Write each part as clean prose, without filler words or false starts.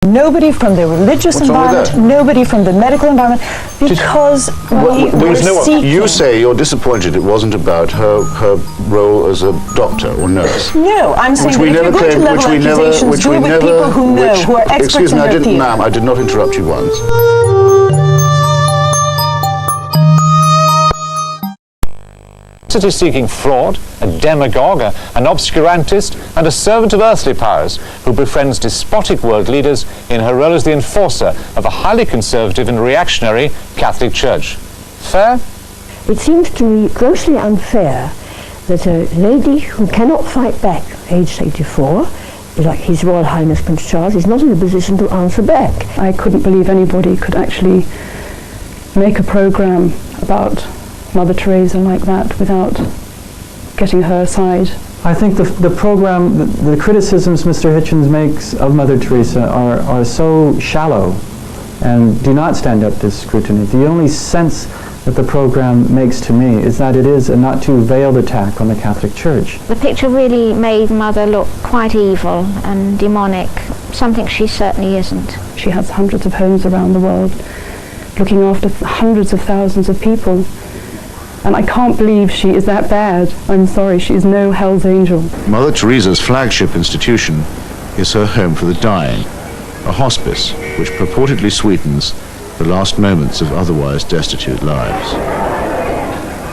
Nobody from the religious environment, nobody from the medical environment, because you say you're disappointed it wasn't about her role as a doctor or nurse. No, I'm saying that if you're going to level accusations, do it with people who know, who are experts in their field. Ma'am, I did not interrupt you once. Seeking fraud, a demagogue, an obscurantist, and a servant of earthly powers who befriends despotic world leaders in her role as the enforcer of a highly conservative and reactionary Catholic Church. Fair? It seems to me grossly unfair that a lady who cannot fight back, aged 84, like His Royal Highness Prince Charles, is not in a position to answer back. I couldn't believe anybody could actually make a program about Mother Teresa like that without getting her side. I think the program, the criticisms Mr. Hitchens makes of Mother Teresa are so shallow and do not stand up to scrutiny. The only sense that the program makes to me is that it is a not too veiled attack on the Catholic Church. The picture really made Mother look quite evil and demonic, something she certainly isn't. She has hundreds of homes around the world, looking after hundreds of thousands of people. And I can't believe she is that bad. I'm sorry, she is no Hell's Angel. Mother Teresa's flagship institution is her home for the dying, a hospice which purportedly sweetens the last moments of otherwise destitute lives.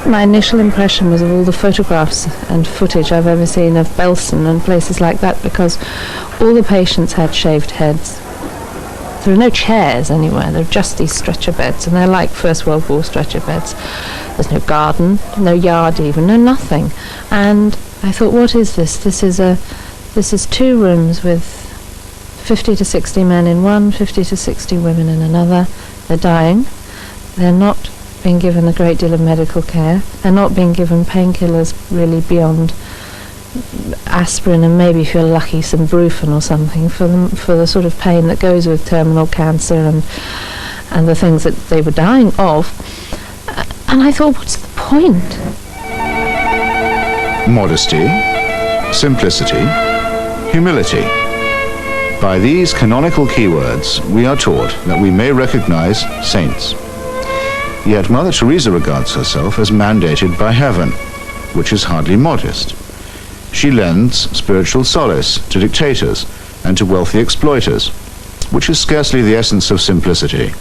My initial impression was of all the photographs and footage I've ever seen of Belsen and places like that, because all the patients had shaved heads. There are no chairs anywhere, there are just these stretcher beds, and they're like First World War stretcher beds. There's no garden, no yard even, no nothing. And I thought, what is this? This is 2 rooms with 50 to 60 men in one, 50 to 60 women in another. They're dying. They're not being given a great deal of medical care. They're not being given painkillers really beyond aspirin and maybe, if you're lucky, some Brufen or something for the sort of pain that goes with terminal cancer and the things that they were dying of. And I thought, what's the point? Modesty, simplicity, humility. By these canonical keywords, we are taught that we may recognize saints. Yet Mother Teresa regards herself as mandated by heaven, which is hardly modest. She lends spiritual solace to dictators and to wealthy exploiters, which is scarcely the essence of simplicity.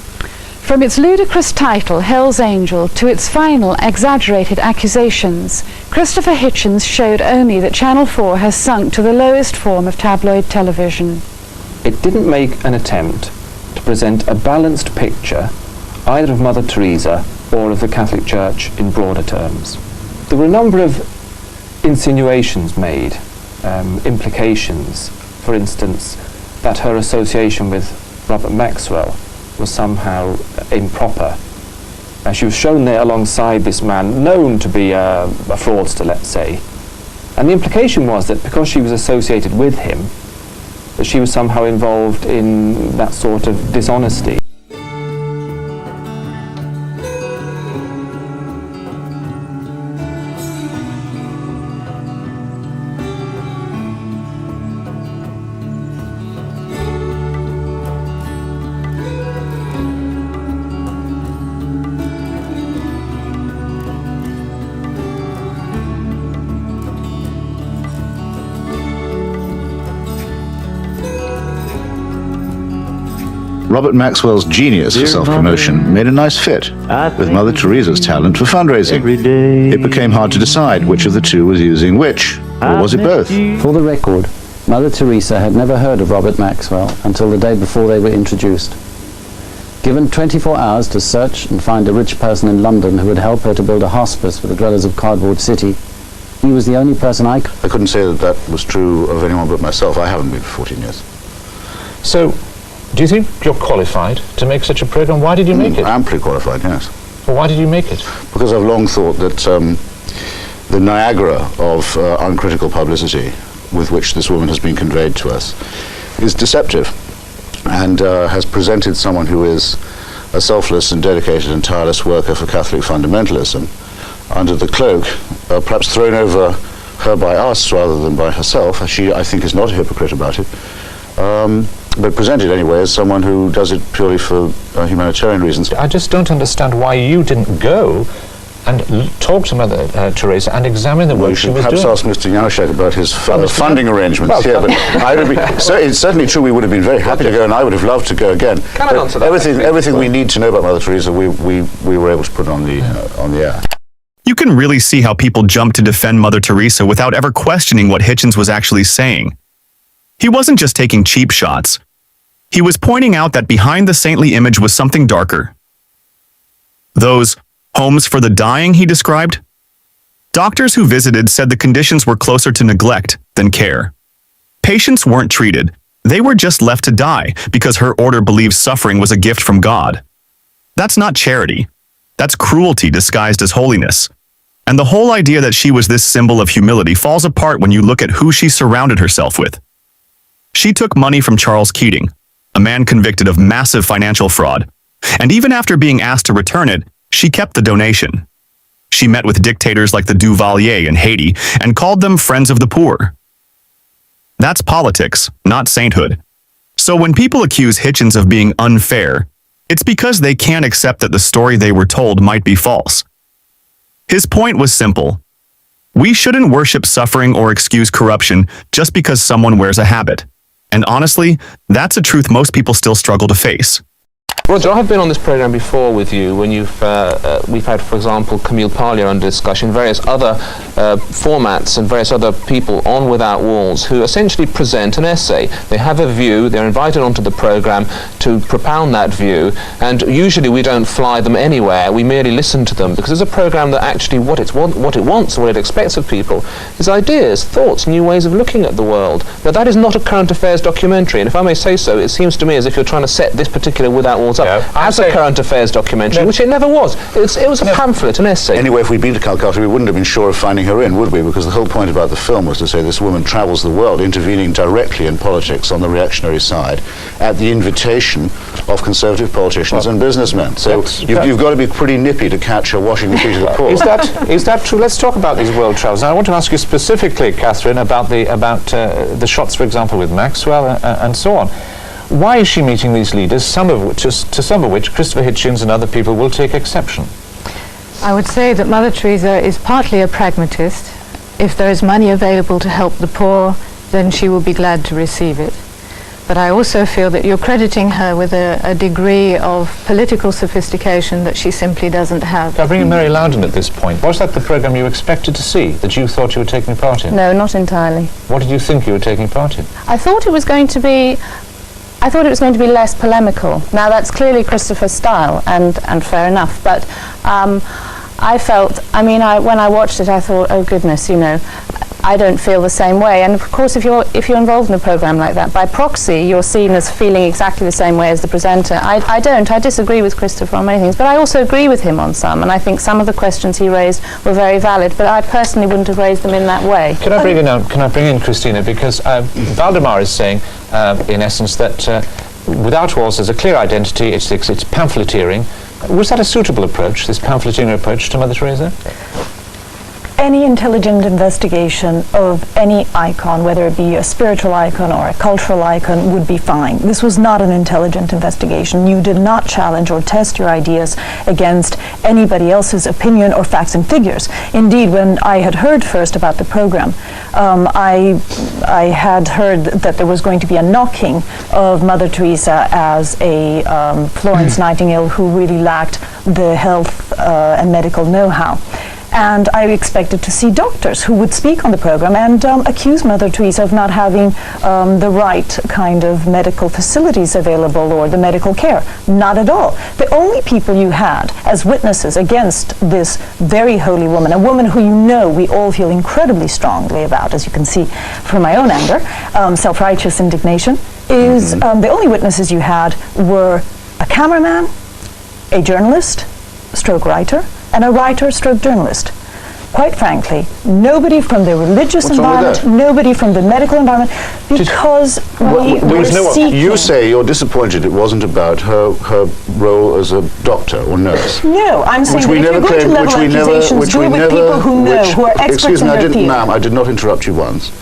From its ludicrous title, Hell's Angel, to its final exaggerated accusations, Christopher Hitchens showed only that Channel 4 has sunk to the lowest form of tabloid television. It didn't make an attempt to present a balanced picture either of Mother Teresa or of the Catholic Church in broader terms. There were a number of insinuations made, implications, for instance, that her association with Robert Maxwell was somehow improper. She was shown there alongside this man known to be a fraudster, let's say, and the implication was that because she was associated with him, that she was somehow involved in that sort of dishonesty. Robert Maxwell's genius for self-promotion made a nice fit with Mother Teresa's talent for fundraising. It became hard to decide which of the two was using which, or was it both? For the record, Mother Teresa had never heard of Robert Maxwell until the day before they were introduced. Given 24 hours to search and find a rich person in London who would help her to build a hospice for the dwellers of Cardboard City, he was the only person I couldn't say that that was true of anyone but myself. I haven't been for 14 years. So, do you think you're qualified to make such a program? Why did you make it? Amply qualified, yes. Well, why did you make it? Because I've long thought that the Niagara of uncritical publicity with which this woman has been conveyed to us is deceptive and has presented someone who is a selfless and dedicated and tireless worker for Catholic fundamentalism under the cloak, perhaps thrown over her by us rather than by herself. She, I think, is not a hypocrite about it, but presented anyway as someone who does it purely for humanitarian reasons. I just don't understand why you didn't go and talk to Mother Teresa and examine the work she was doing. Perhaps ask Mr. Janouszek about his funding arrangements. Well, but it's certainly true we would have been very happy to go, and I would have loved to go again. Can I answer that? Everything we need to know about Mother Teresa, we were able to put on the air. You can really see how people jump to defend Mother Teresa without ever questioning what Hitchens was actually saying. He wasn't just taking cheap shots. He was pointing out that behind the saintly image was something darker. Those homes for the dying he described? Doctors who visited said the conditions were closer to neglect than care. Patients weren't treated. They were just left to die because her order believes suffering was a gift from God. That's not charity. That's cruelty disguised as holiness. And the whole idea that she was this symbol of humility falls apart when you look at who she surrounded herself with. She took money from Charles Keating, a man convicted of massive financial fraud, and even after being asked to return it, she kept the donation. She met with dictators like the Duvalier in Haiti and called them friends of the poor. That's politics, not sainthood. So when people accuse Hitchens of being unfair, it's because they can't accept that the story they were told might be false. His point was simple. We shouldn't worship suffering or excuse corruption just because someone wears a habit. And honestly, that's a truth most people still struggle to face. Roger, I have been on this program before with you when we've had, for example, Camille Parlier under discussion, various other formats and various other people on Without Walls who essentially present an essay. They have a view, they're invited onto the program to propound that view, and usually we don't fly them anywhere, we merely listen to them, because it's a program that actually what it wants, what it expects of people, is ideas, thoughts, new ways of looking at the world. Now that is not a current affairs documentary, and if I may say so, it seems to me as if you're trying to set this particular Without Walls up as a current affairs documentary, which it never was. It was a pamphlet, an essay. Anyway, if we'd been to Calcutta, we wouldn't have been sure of finding her in, would we? Because the whole point about the film was to say this woman travels the world, intervening directly in politics on the reactionary side, at the invitation of conservative politicians and businessmen. So you've got to be pretty nippy to catch her washing the feet of the poor. Is that true? Let's talk about these world travels. Now, I want to ask you specifically, Catherine, about the shots, for example, with Maxwell and so on. Why is she meeting these leaders, to some of which Christopher Hitchens and other people will take exception? I would say that Mother Teresa is partly a pragmatist. If there is money available to help the poor, then she will be glad to receive it. But I also feel that you're crediting her with a degree of political sophistication that she simply doesn't have. I bring in Mary Loudon at this point. Was that the programme you expected to see, that you thought you were taking part in? No, not entirely. What did you think you were taking part in? I thought it was going to be less polemical. Now that's clearly Christopher's style, and fair enough, but I felt, when I watched it I thought, oh goodness, I don't feel the same way. And of course if you're involved in a program like that, by proxy you're seen as feeling exactly the same way as the presenter. I disagree with Christopher on many things, but I also agree with him on some, and I think some of the questions he raised were very valid, but I personally wouldn't have raised them in that way. Can I bring in Christina, because Valdemar is saying in essence that Without Walls has a clear identity, it's pamphleteering. Was that a suitable approach, this pamphleteering approach to Mother Teresa? Any intelligent investigation of any icon, whether it be a spiritual icon or a cultural icon, would be fine. This was not an intelligent investigation. You did not challenge or test your ideas against anybody else's opinion or facts and figures. Indeed, when I had heard first about the program, I had heard that there was going to be a knocking of Mother Teresa as a Florence Nightingale who really lacked the health and medical know-how. And I expected to see doctors who would speak on the program and accuse Mother Teresa of not having the right kind of medical facilities available or the medical care. Not at all. The only people you had as witnesses against this very holy woman, a woman who we all feel incredibly strongly about, as you can see from my own anger, self-righteous indignation, is the only witnesses you had were a cameraman, a journalist, stroke writer, and a writer/journalist. Quite frankly, nobody from the religious environment, nobody from the medical environment, because we were seeking... You say you're disappointed it wasn't about her role as a doctor or nurse. No, I'm saying that if you're going to level accusations, do it with people who know, who are experts in their field. Ma'am, I did not interrupt you once.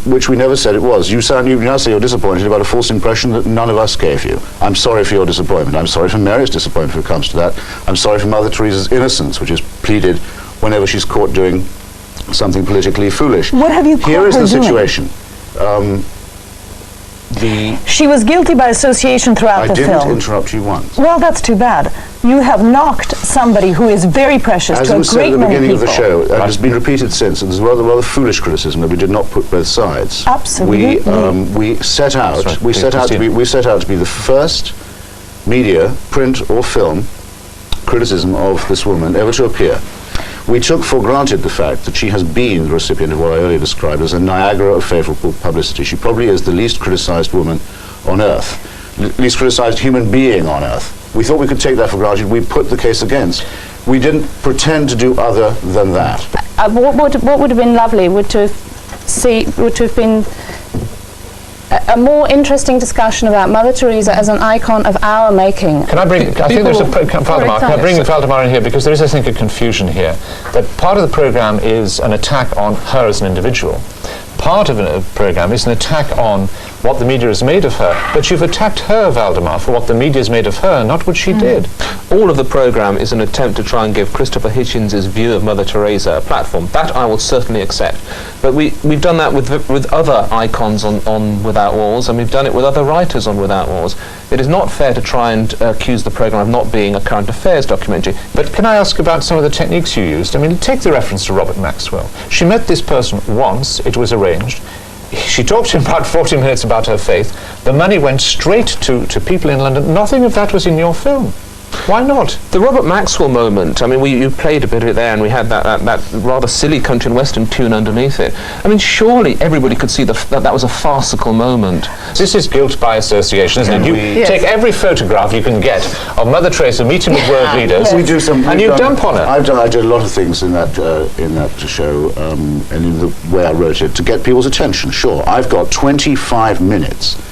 which we never said it was. You now say you're disappointed about a false impression that none of us gave you. I'm sorry for your disappointment. I'm sorry for Mary's disappointment if it comes to that. I'm sorry for Mother Teresa's innocence, which is pleaded whenever she's caught doing something politically foolish. What have you caught Here is her the doing? situation. She was guilty by association throughout the film. I didn't interrupt you once. Well, that's too bad. You have knocked somebody who is very precious As to a was said great at the many beginning people. of the show, and has been repeated since, and there's rather foolish criticism that we did not put both sides. Absolutely. We set out to be the first media, print or film, criticism of this woman ever to appear. We took for granted the fact that she has been the recipient of what I earlier described as a Niagara of favourable publicity. She probably is the least criticised woman on earth, least criticised human being on earth. We thought we could take that for granted. We put the case against. We didn't pretend to do other than that. What would have been lovely would to have been a more interesting discussion about Mother Teresa as an icon of our making. Can I bring, I think there's a, Valdemar, can I bring Valdemar in here, because there is, I think, a confusion here, that part of the programme is an attack on her as an individual. Part of a programme is an attack on what the media has made of her, but you've attacked her, Valdemar, for what the media has made of her, not what she did. All of the programme is an attempt to try and give Christopher Hitchens' view of Mother Teresa a platform. That I will certainly accept. But we've done that with other icons on Without Walls, and we've done it with other writers on Without Walls. It is not fair to try and accuse the programme of not being a current affairs documentary. But can I ask about some of the techniques you used? I mean, take the reference to Robert Maxwell. She met this person once, it was arranged. She talked to him about 40 minutes about her faith. The money went straight to people in London. Nothing of that was in your film. Why not? The Robert Maxwell moment, I mean, you played a bit of it there, and we had that rather silly country and western tune underneath it. I mean, surely everybody could see that was a farcical moment. This is guilt by association, isn't it? You take every photograph you can get of Mother Teresa meeting with world leaders, and you dump on her. I did a lot of things in that show, and in the way I wrote it, to get people's attention. Sure, I've got 25 minutes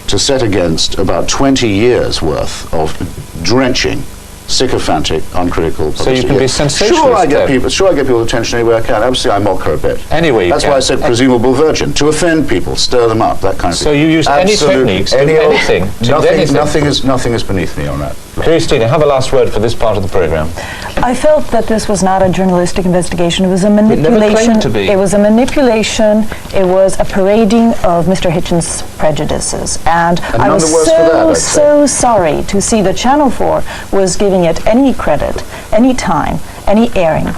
to set against about 20 years worth of drenching, sycophantic, uncritical publicity. So you can be sensationalist. Sure, I get people's attention any way I can. Obviously, I mock her a bit. Anyway, that's why I said presumable virgin, to offend people, stir them up, that kind of thing. So you use any techniques, anything. Nothing is beneath me on that. Christina, have a last word for this part of the programme. I felt that this was not a journalistic investigation. It was a manipulation. It never claimed to be. It was a manipulation. It was a parading of Mr. Hitchens' prejudices. And I was so sorry to see that Channel 4 was giving it any credit, any time, any airing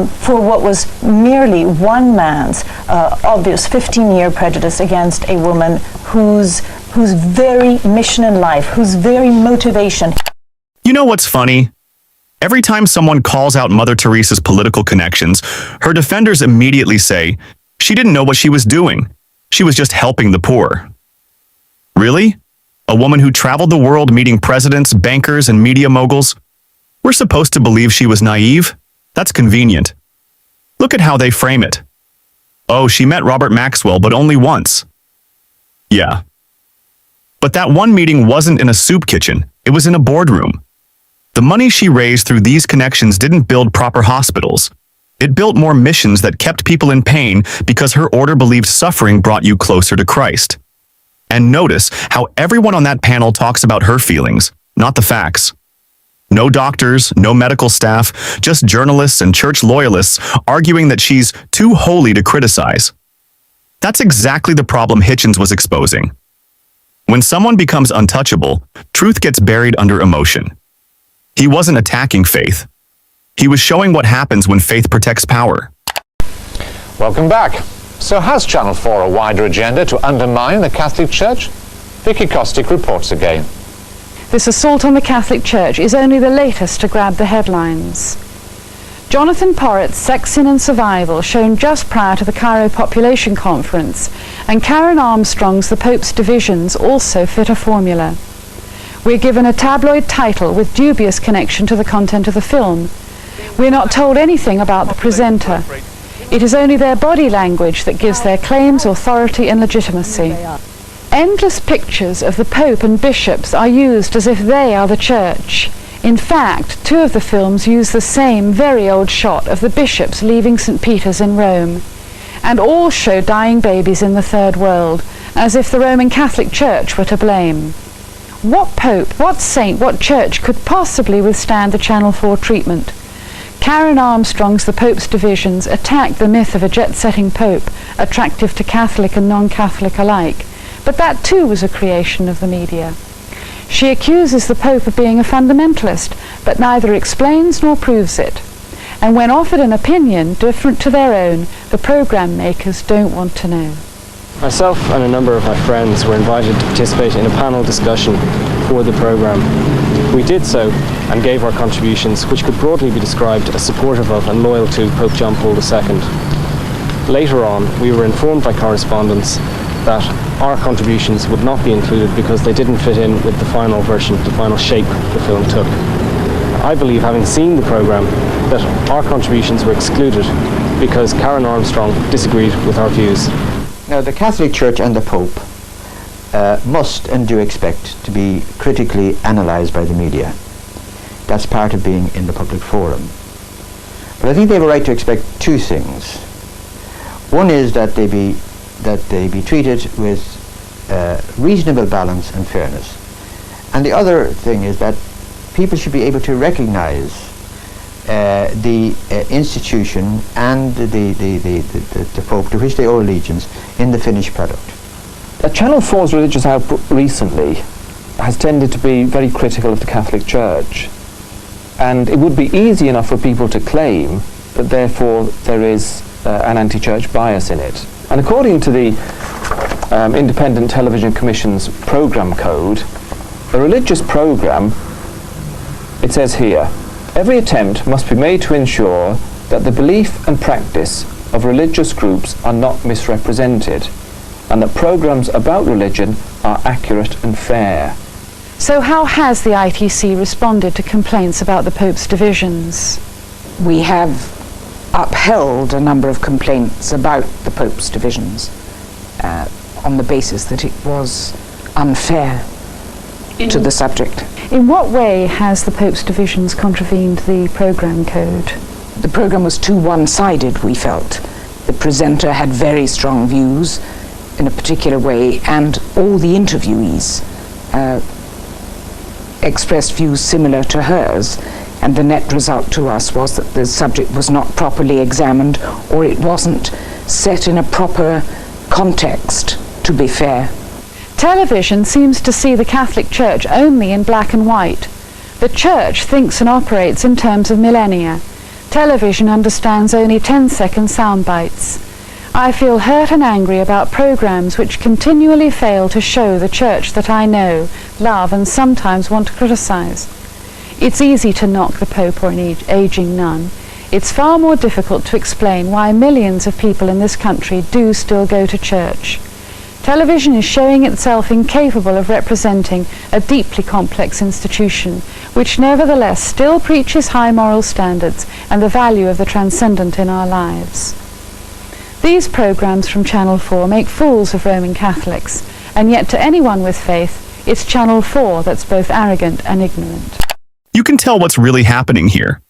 for what was merely one man's obvious 15-year prejudice against a woman whose very mission in life, whose very motivation. You know what's funny? Every time someone calls out Mother Teresa's political connections, her defenders immediately say, she didn't know what she was doing. She was just helping the poor. Really? A woman who traveled the world meeting presidents, bankers, and media moguls? We're supposed to believe she was naive? That's convenient. Look at how they frame it. Oh, she met Robert Maxwell, but only once. Yeah. But that one meeting wasn't in a soup kitchen. It was in a boardroom. The money she raised through these connections didn't build proper hospitals. It built more missions that kept people in pain because her order believed suffering brought you closer to Christ. And notice how everyone on that panel talks about her feelings, not the facts. No doctors, no medical staff, just journalists and church loyalists arguing that she's too holy to criticize. That's exactly the problem Hitchens was exposing. When someone becomes untouchable, truth gets buried under emotion. He wasn't attacking faith. He was showing what happens when faith protects power. Welcome back. So has Channel 4 a wider agenda to undermine the Catholic Church? Vicky Kostick reports again. This assault on the Catholic Church is only the latest to grab the headlines. Jonathan Porritt's Sex, Sin and Survival, shown just prior to the Cairo Population Conference, and Karen Armstrong's The Pope's Divisions also fit a formula. We're given a tabloid title with dubious connection to the content of the film. We're not told anything about the presenter. It is only their body language that gives their claims authority and legitimacy. Endless pictures of the Pope and bishops are used as if they are the Church. In fact, two of the films use the same very old shot of the bishops leaving St. Peter's in Rome. and all show dying babies in the Third World, as if the Roman Catholic Church were to blame. What pope, what saint, what church could possibly withstand the Channel 4 treatment? Karen Armstrong's The Pope's Divisions attacked the myth of a jet-setting pope, attractive to Catholic and non-Catholic alike, but that too was a creation of the media. She accuses the Pope of being a fundamentalist, but neither explains nor proves it. And when offered an opinion different to their own, the programme makers don't want to know. Myself and a number of my friends were invited to participate in a panel discussion for the programme. We did so and gave our contributions, which could broadly be described as supportive of and loyal to Pope John Paul II. Later on, we were informed by correspondents that our contributions would not be included because they didn't fit in with the final version, the final shape the film took. I believe, having seen the programme, that our contributions were excluded because Karen Armstrong disagreed with our views. Now, the Catholic Church and the Pope must and do expect to be critically analysed by the media. That's part of being in the public forum. But I think they have a right to expect two things. One is that they be treated with reasonable balance and fairness. And the other thing is that people should be able to recognise the institution and the Pope to which they owe allegiance in the finished product. Channel 4's religious output recently has tended to be very critical of the Catholic Church, and it would be easy enough for people to claim that therefore there is an anti-church bias in it. And according to the Independent Television Commission's programme code, a religious programme, it says here, every attempt must be made to ensure that the belief and practice of religious groups are not misrepresented, and that programmes about religion are accurate and fair. So how has the ITC responded to complaints about the Pope's divisions? We have upheld a number of complaints about the Pope's divisions on the basis that it was unfair to the subject. In what way has the Pope's divisions contravened the programme code? The programme was too one-sided, we felt. The presenter had very strong views in a particular way, and all the interviewees expressed views similar to hers, and the net result to us was that the subject was not properly examined, or it wasn't set in a proper context, to be fair. Television seems to see the Catholic Church only in black and white. The Church thinks and operates in terms of millennia. Television understands only 10-second sound bites. I feel hurt and angry about programmes which continually fail to show the Church that I know, love, and sometimes want to criticise. It's easy to knock the Pope or an aging nun. It's far more difficult to explain why millions of people in this country do still go to church. Television is showing itself incapable of representing a deeply complex institution, which nevertheless still preaches high moral standards and the value of the transcendent in our lives. These programmes from Channel 4 make fools of Roman Catholics, and yet to anyone with faith, it's Channel 4 that's both arrogant and ignorant. You can tell what's really happening here.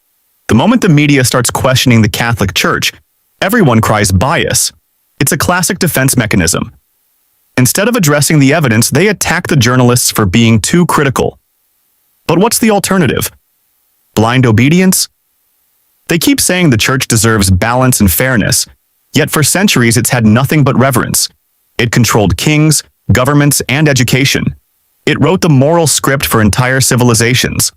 The moment the media starts questioning the Catholic Church, everyone cries bias. It's a classic defense mechanism. Instead of addressing the evidence, they attack the journalists for being too critical. But what's the alternative? Blind obedience? They keep saying the Church deserves balance and fairness, yet for centuries it's had nothing but reverence. It controlled kings, governments, and education. It wrote the moral script for entire civilizations.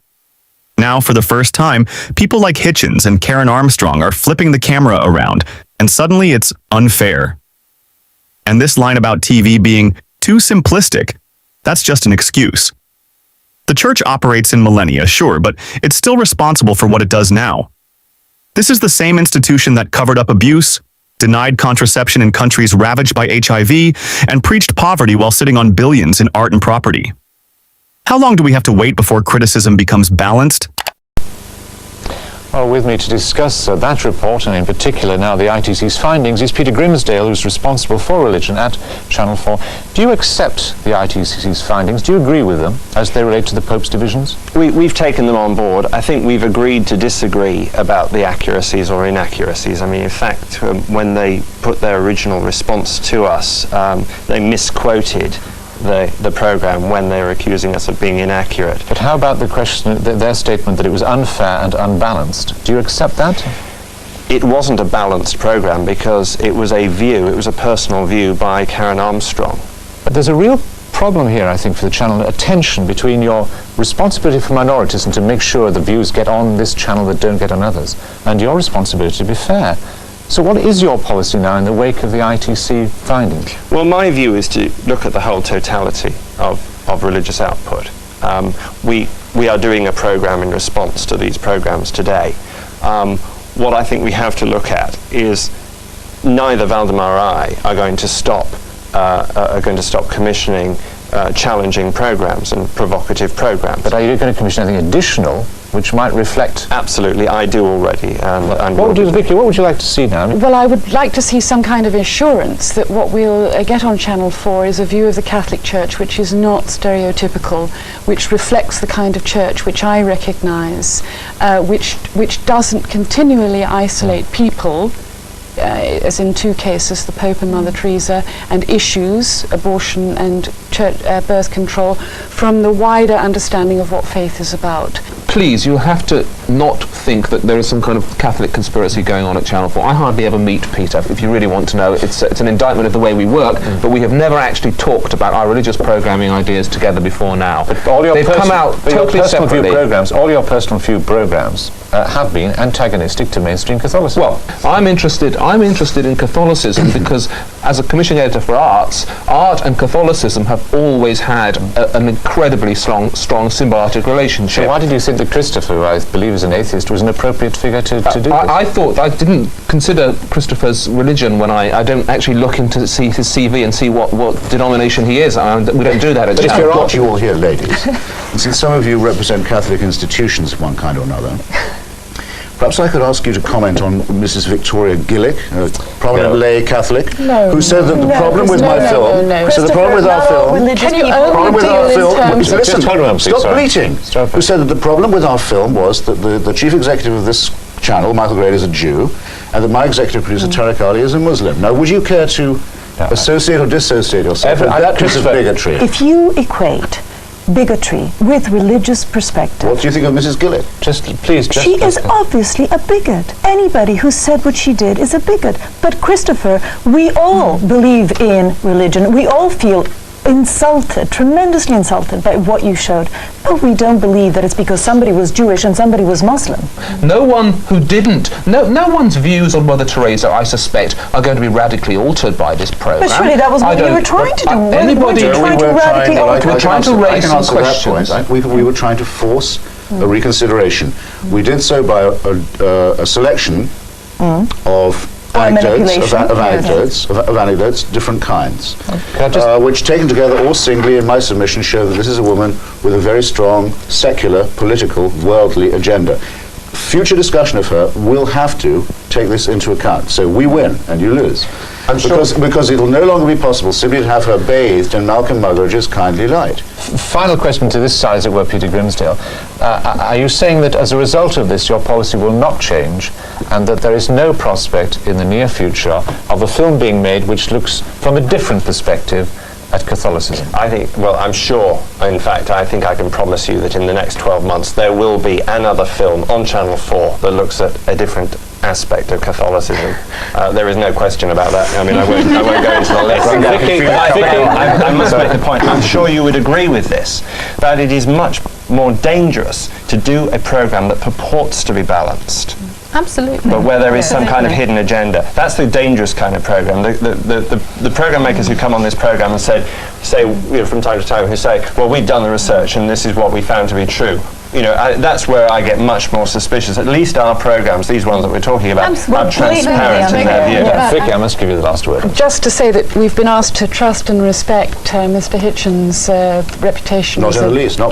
Now, for the first time, people like Hitchens and Karen Armstrong are flipping the camera around, and suddenly it's unfair. And this line about TV being too simplistic, that's just an excuse. The Church operates in millennia, sure, but it's still responsible for what it does now. This is the same institution that covered up abuse, denied contraception in countries ravaged by HIV, and preached poverty while sitting on billions in art and property. How long do we have to wait before criticism becomes balanced? Well, with me to discuss that report, and in particular now the ITC's findings, is Peter Grimsdale, who's responsible for religion at Channel 4. Do you accept the ITC's findings? Do you agree with them as they relate to the Pope's divisions? We've taken them on board. I think we've agreed to disagree about the accuracies or inaccuracies. I mean, in fact, when they put their original response to us, they misquoted the programme when they were accusing us of being inaccurate. But how about the question, their statement that it was unfair and unbalanced? Do you accept that? It wasn't a balanced programme because it was a personal view by Karen Armstrong. But there's a real problem here, I think, for the channel, a tension between your responsibility for minorities and to make sure the views get on this channel that don't get on others, and your responsibility to be fair. So what is your policy now in the wake of the ITC findings? Well, my view is to look at the whole totality of religious output. We are doing a programme in response to these programmes today. What I think we have to look at is neither Valdemar or I are going to stop commissioning challenging programmes and provocative programmes. But are you going to commission anything additional which might reflect? Absolutely, I do already. Vicky, what would you like to see now? Well, I would like to see some kind of assurance that what we'll get on Channel 4 is a view of the Catholic Church which is not stereotypical, which reflects the kind of church which I recognise, which doesn't continually isolate people, as in two cases, the Pope and Mother Teresa, and issues, abortion and church, birth control, from the wider understanding of what faith is about. Please, you have to not think that there is some kind of Catholic conspiracy going on at Channel 4. I hardly ever meet Peter, if you really want to know. It's an indictment of the way we work, but we have never actually talked about our religious programming ideas together before now. But all your They've come out totally separately. All your personal view programmes have been antagonistic to mainstream Catholicism. Well, I'm interested in Catholicism because as a commissioning editor for art and Catholicism have always had an incredibly strong symbiotic relationship. So why did you think that Christopher, who I believe is an atheist, was an appropriate figure to do this? I thought, I didn't consider Christopher's religion when I don't actually look into see his CV and see what denomination he is. We don't do that at But if you're not you all here, ladies, and since some of you represent Catholic institutions of one kind or another, perhaps I could ask you to comment on Mrs. Victoria Gillick, a prominent lay Catholic, who said that the problem with my film, so the problem with our film, stop bleating, who said that the problem with our film was that the chief executive of this channel, Michael Grade, is a Jew, and that my executive producer, Tariq Ali, is a Muslim. Now, would you care to associate or dissociate yourself with that piece of bigotry? If you equate bigotry with religious perspective. What do you think of Mrs. Gillick? She is obviously a bigot. Anybody who said what she did is a bigot. But Christopher, we all believe in religion. We all feel insulted, tremendously insulted by what you showed. But we don't believe that it's because somebody was Jewish and somebody was Muslim. No one who didn't, no one's views on Mother Teresa, I suspect, are going to be radically altered by this programme. But surely that was what you were trying to do. We're trying to raise some questions. We were trying to force a reconsideration. We did so by a selection of anecdotes, different kinds, which taken together or singly in my submission show that this is a woman with a very strong secular, political, worldly agenda. Future discussion of her will have to take this into account. So we win and you lose. Because it'll no longer be possible simply to have her bathed in Malcolm Muggeridge's kindly light. Final question to this side, as it were, Peter Grimsdale. Are you saying that as a result of this your policy will not change and that there is no prospect in the near future of a film being made which looks from a different perspective at Catholicism? I'm sure, in fact, I think I can promise you that in the next 12 months there will be another film on Channel 4 that looks at a different aspect of Catholicism. There is no question about that. I mean, I won't go into the list. I must make the point. I'm sure you would agree with this, that it is much more dangerous to do a programme that purports to be balanced. Absolutely. But where there is some kind of hidden agenda. That's the dangerous kind of programme. The programme makers who come on this programme and said, say, from time to time, who say, well, we've done the research and this is what we found to be true. That's where I get much more suspicious. At least our programs, these ones that we're talking about, are transparent in their view. Vicky, I must give you the last word. Just to say that we've been asked to trust and respect Mr. Hitchens' reputation as a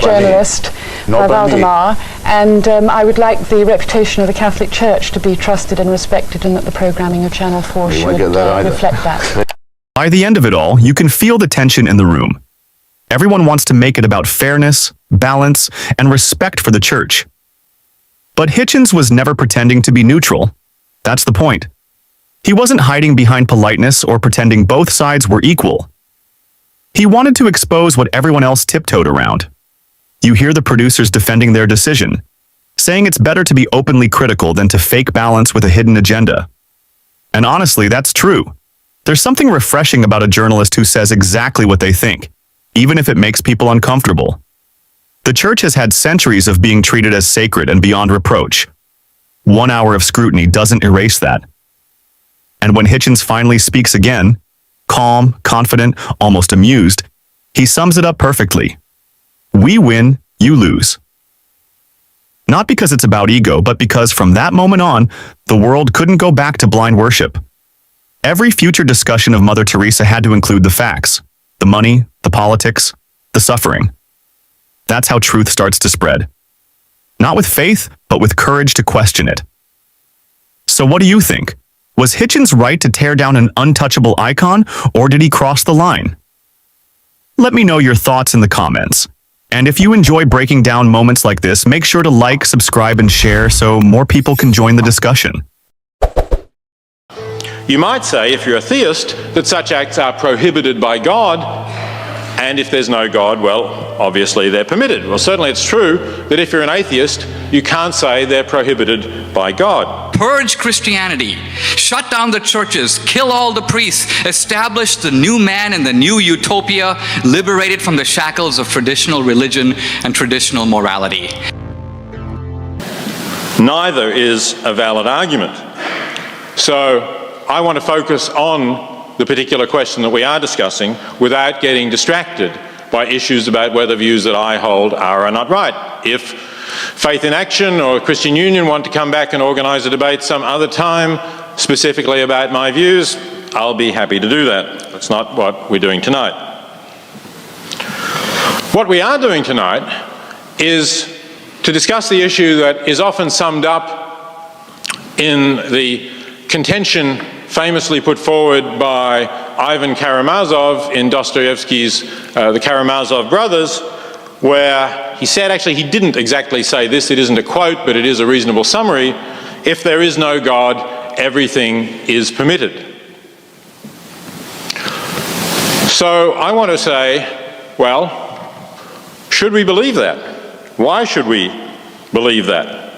journalist by Valdemar, and I would like the reputation of the Catholic Church to be trusted and respected, and that the programming of Channel 4 should reflect that. By the end of it all, you can feel the tension in the room. Everyone wants to make it about fairness, balance, and respect for the church. But Hitchens was never pretending to be neutral. That's the point. He wasn't hiding behind politeness or pretending both sides were equal. He wanted to expose what everyone else tiptoed around. You hear the producers defending their decision, saying it's better to be openly critical than to fake balance with a hidden agenda. And honestly, that's true. There's something refreshing about a journalist who says exactly what they think, even if it makes people uncomfortable. The church has had centuries of being treated as sacred and beyond reproach. 1 hour of scrutiny doesn't erase that. And when Hitchens finally speaks again, calm, confident, almost amused, he sums it up perfectly. We win, you lose. Not because it's about ego, but because from that moment on, the world couldn't go back to blind worship. Every future discussion of Mother Teresa had to include the facts, the money, the politics, the suffering. That's how truth starts to spread. Not with faith, but with courage to question it. So what do you think? Was Hitchens right to tear down an untouchable icon, or did he cross the line? Let me know your thoughts in the comments. And if you enjoy breaking down moments like this, make sure to like, subscribe, and share so more people can join the discussion. You might say, if you're a theist, that such acts are prohibited by God, and if there's no God, well, obviously they're permitted. Well, certainly it's true that if you're an atheist, you can't say they're prohibited by God. Purge Christianity, shut down the churches, kill all the priests, establish the new man and the new utopia, liberated from the shackles of traditional religion and traditional morality. Neither is a valid argument. So I want to focus on the particular question that we are discussing without getting distracted by issues about whether views that I hold are or not right. If Faith in Action or Christian Union want to come back and organise a debate some other time specifically about my views, I'll be happy to do that. That's not what we're doing tonight. What we are doing tonight is to discuss the issue that is often summed up in the contention famously put forward by Ivan Karamazov in Dostoevsky's The Karamazov Brothers, where he said, actually he didn't exactly say this, it isn't a quote, but it is a reasonable summary: if there is no God, everything is permitted. So I want to say, well, should we believe that? Why should we believe that?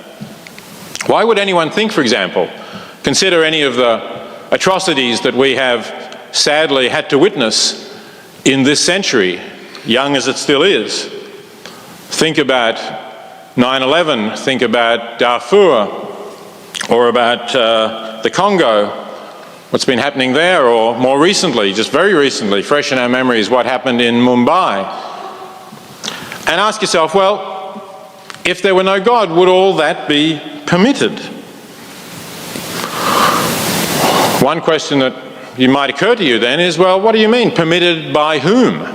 Why would anyone think, for example, consider any of the atrocities that we have sadly had to witness in this century, young as it still is? Think about 9/11, think about Darfur, or about the Congo, what's been happening there, or more recently, just very recently, fresh in our memories, what happened in Mumbai. And ask yourself, well, if there were no God, would all that be permitted? One question that you might occur to you then is, well, what do you mean, permitted by whom?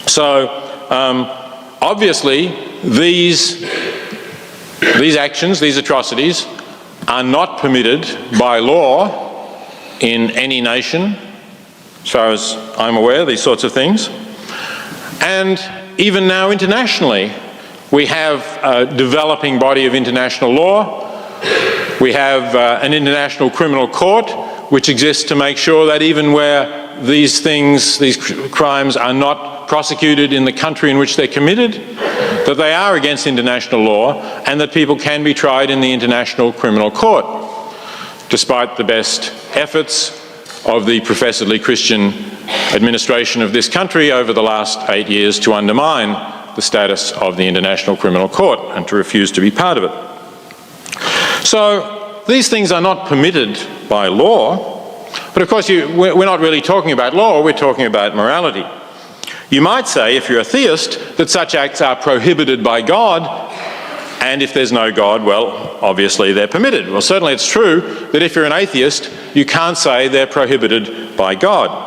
So, obviously, these actions, these atrocities, are not permitted by law in any nation, as far as I'm aware, these sorts of things. And even now internationally, we have a developing body of international law. We have an international criminal court which exists to make sure that even where these things, these crimes are not prosecuted in the country in which they're committed, that they are against international law and that people can be tried in the International Criminal Court, despite the best efforts of the professedly Christian administration of this country over the last 8 years to undermine the status of the International Criminal Court and to refuse to be part of it. So these things are not permitted by law, but of course we're not really talking about law, we're talking about morality. You might say, if you're a theist, that such acts are prohibited by God, and if there's no God, well, obviously they're permitted. Well, certainly it's true that if you're an atheist, you can't say they're prohibited by God.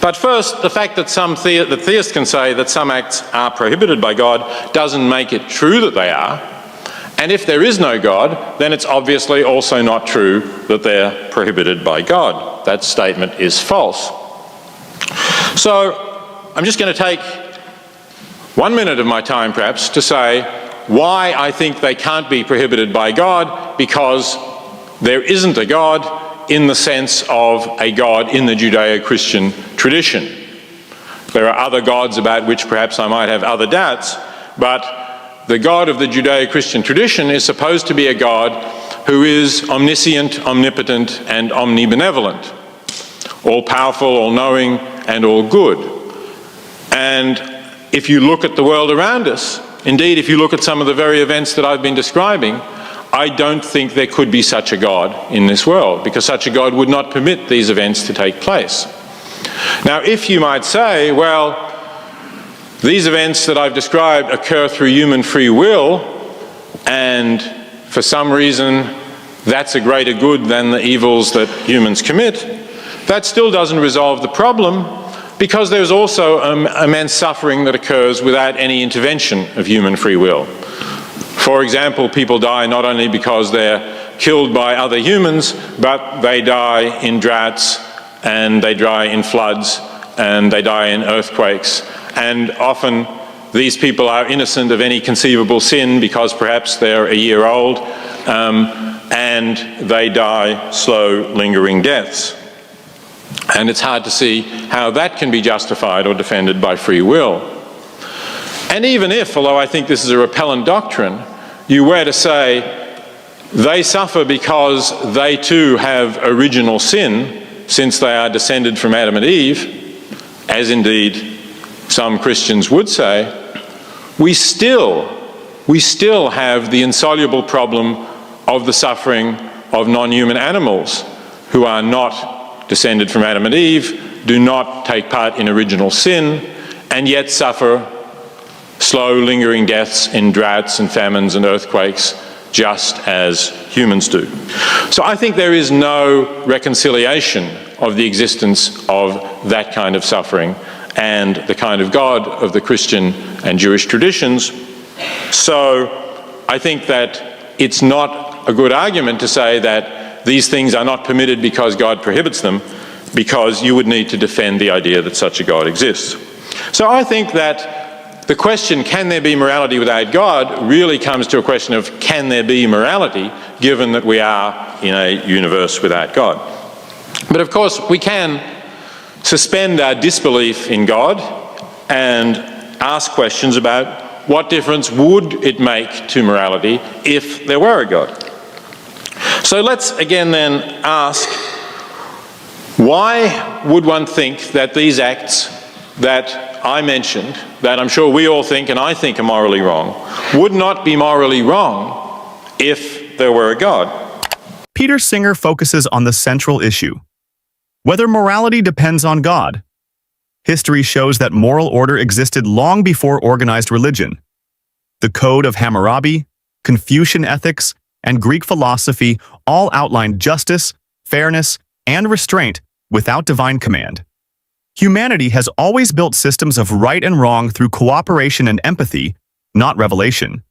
But first, the fact that the theists can say that some acts are prohibited by God doesn't make it true that they are. And if there is no God, then it's obviously also not true that they're prohibited by God. That statement is false. So, I'm just going to take 1 minute of my time, perhaps, to say why I think they can't be prohibited by God, because there isn't a God in the sense of a God in the Judeo-Christian tradition. There are other gods about which perhaps I might have other doubts, but the God of the Judeo-Christian tradition is supposed to be a God who is omniscient, omnipotent, and omnibenevolent, all-powerful, all-knowing, and all good. And if you look at the world around us, indeed, if you look at some of the very events that I've been describing, I don't think there could be such a God in this world, because such a God would not permit these events to take place. Now, if you might say, well, these events that I've described occur through human free will, and for some reason that's a greater good than the evils that humans commit, that still doesn't resolve the problem, because there's also immense suffering that occurs without any intervention of human free will. For example, people die not only because they're killed by other humans, but they die in droughts, and they die in floods, and they die in earthquakes. And often these people are innocent of any conceivable sin because perhaps they're a year old, and they die slow, lingering deaths. And it's hard to see how that can be justified or defended by free will. And even if, although I think this is a repellent doctrine, you were to say they suffer because they too have original sin, since they are descended from Adam and Eve, as indeed some Christians would say, we still have the insoluble problem of the suffering of non-human animals who are not descended from Adam and Eve, do not take part in original sin, and yet suffer slow, lingering deaths in droughts and famines and earthquakes, just as humans do. So I think there is no reconciliation of the existence of that kind of suffering and the kind of God of the Christian and Jewish traditions. So I think that it's not a good argument to say that these things are not permitted because God prohibits them, because you would need to defend the idea that such a God exists. So I think that the question, can there be morality without God, really comes to a question of, can there be morality given that we are in a universe without God? But of course, we can suspend our disbelief in God and ask questions about what difference would it make to morality if there were a God. So let's again then ask, why would one think that these acts that I mentioned, that I'm sure we all think and I think are morally wrong, would not be morally wrong if there were a God? Peter Singer focuses on the central issue: whether morality depends on God. History shows that moral order existed long before organized religion. The Code of Hammurabi, Confucian ethics, and Greek philosophy all outlined justice, fairness, and restraint without divine command. Humanity has always built systems of right and wrong through cooperation and empathy, not revelation.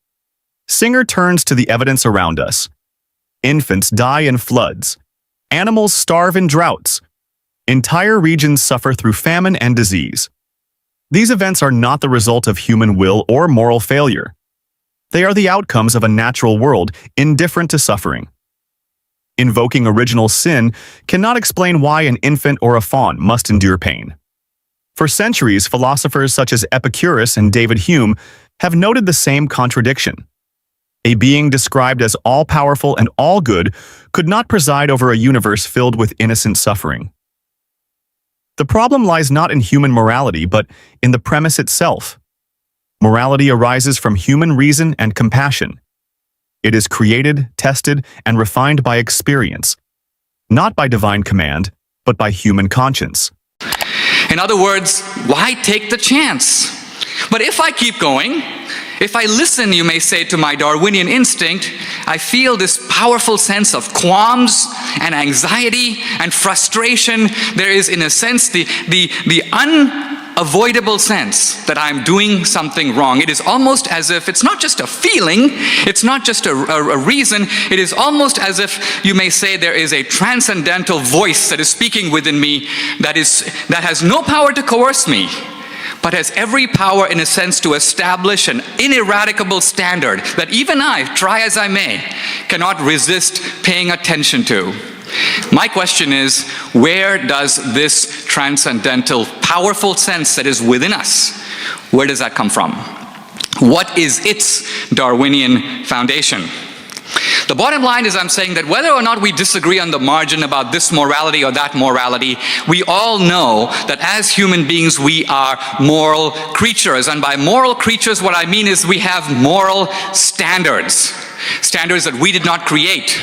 Singer turns to the evidence around us. Infants die in floods. Animals starve in droughts. Entire regions suffer through famine and disease. These events are not the result of human will or moral failure. They are the outcomes of a natural world indifferent to suffering. Invoking original sin cannot explain why an infant or a fawn must endure pain. For centuries, philosophers such as Epicurus and David Hume have noted the same contradiction. A being described as all-powerful and all-good could not preside over a universe filled with innocent suffering. The problem lies not in human morality, but in the premise itself. Morality arises from human reason and compassion. It is created, tested, and refined by experience, not by divine command, but by human conscience. In other words, why take the chance? But if I keep going, if I listen, you may say, to my Darwinian instinct, I feel this powerful sense of qualms and anxiety and frustration. There is, in a sense, the unavoidable sense that I'm doing something wrong. It is almost as if it's not just a feeling, it's not just a reason, it is almost as if, you may say, there is a transcendental voice that is speaking within me that has no power to coerce me, but has every power, in a sense, to establish an ineradicable standard that even I, try as I may, cannot resist paying attention to. My question is, where does this transcendental, powerful sense that is within us, where does that come from? What is its Darwinian foundation? The bottom line is, I'm saying that whether or not we disagree on the margin about this morality or that morality, we all know that as human beings we are moral creatures. And by moral creatures, what I mean is we have moral standards. Standards that we did not create.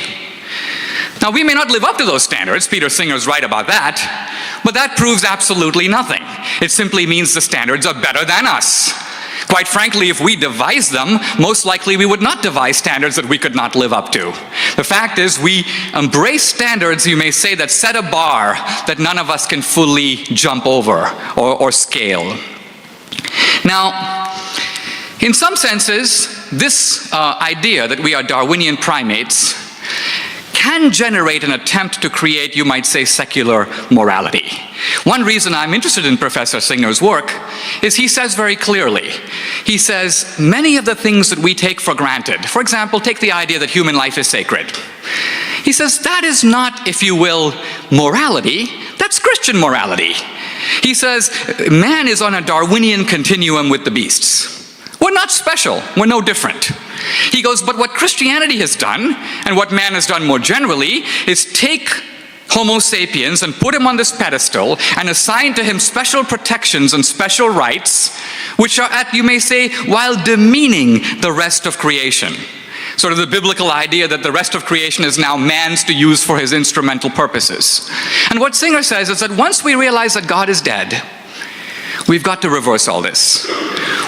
Now, we may not live up to those standards. Peter Singer's right about that. But that proves absolutely nothing. It simply means the standards are better than us. Quite frankly, if we devised them, most likely we would not devise standards that we could not live up to. The fact is, we embrace standards, you may say, that set a bar that none of us can fully jump over or scale. Now, in some senses, this idea that we are Darwinian primates can generate an attempt to create, you might say, secular morality. One reason I'm interested in Professor Singer's work is he says very clearly, he says, many of the things that we take for granted, for example, take the idea that human life is sacred. He says that is not, if you will, morality, that's Christian morality. He says man is on a Darwinian continuum with the beasts. We're not special, we're no different. He goes, but what Christianity has done, and what man has done more generally, is take Homo sapiens and put him on this pedestal and assign to him special protections and special rights, which are at, you may say, while demeaning the rest of creation. Sort of the biblical idea that the rest of creation is now man's to use for his instrumental purposes. And what Singer says is that once we realize that God is dead, we've got to reverse all this.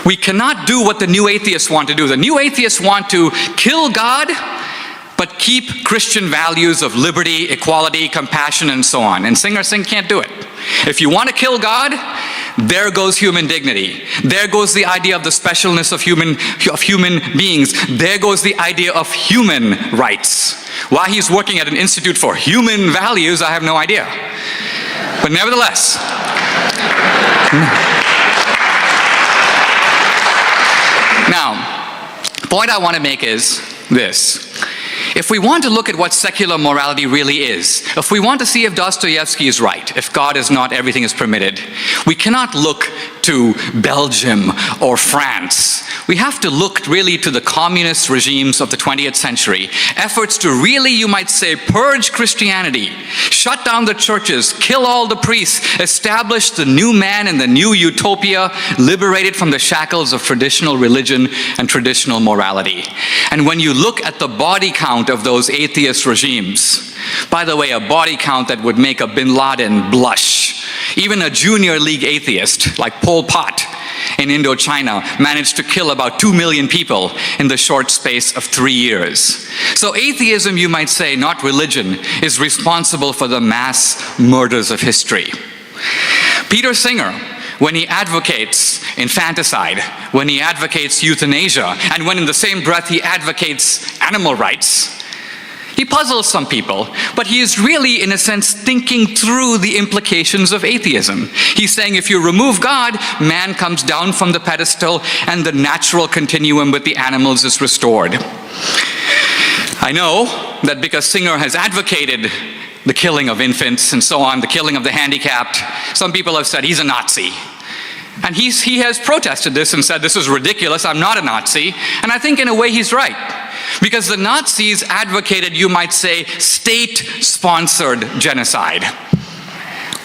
We cannot do what the new atheists want to do. The new atheists want to kill God, but keep Christian values of liberty, equality, compassion, and so on. And Singer can't do it. If you want to kill God, there goes human dignity. There goes the idea of the specialness of human beings. There goes the idea of human rights. Why he's working at an institute for human values, I have no idea. But nevertheless, now, the point I want to make is this. If we want to look at what secular morality really is, if we want to see if Dostoevsky is right, if God is not, everything is permitted, we cannot look to Belgium or France. We have to look really to the communist regimes of the 20th century. Efforts to really, you might say, purge Christianity, shut down the churches, kill all the priests, establish the new man and the new utopia, liberated from the shackles of traditional religion and traditional morality. And when you look at the body count of those atheist regimes, by the way, a body count that would make a bin Laden blush. Even a junior league atheist like Pol Pot in Indochina managed to kill about 2 million people in the short space of 3 years. So atheism, you might say, not religion, is responsible for the mass murders of history. Peter Singer, when he advocates infanticide, when he advocates euthanasia, and when in the same breath he advocates animal rights, he puzzles some people, but he is really, in a sense, thinking through the implications of atheism. He's saying if you remove God, man comes down from the pedestal and the natural continuum with the animals is restored. I know that because Singer has advocated the killing of infants and so on, the killing of the handicapped, some people have said he's a Nazi. And he has protested this and said, this is ridiculous, I'm not a Nazi. And I think in a way he's right. Because the Nazis advocated, you might say, state-sponsored genocide.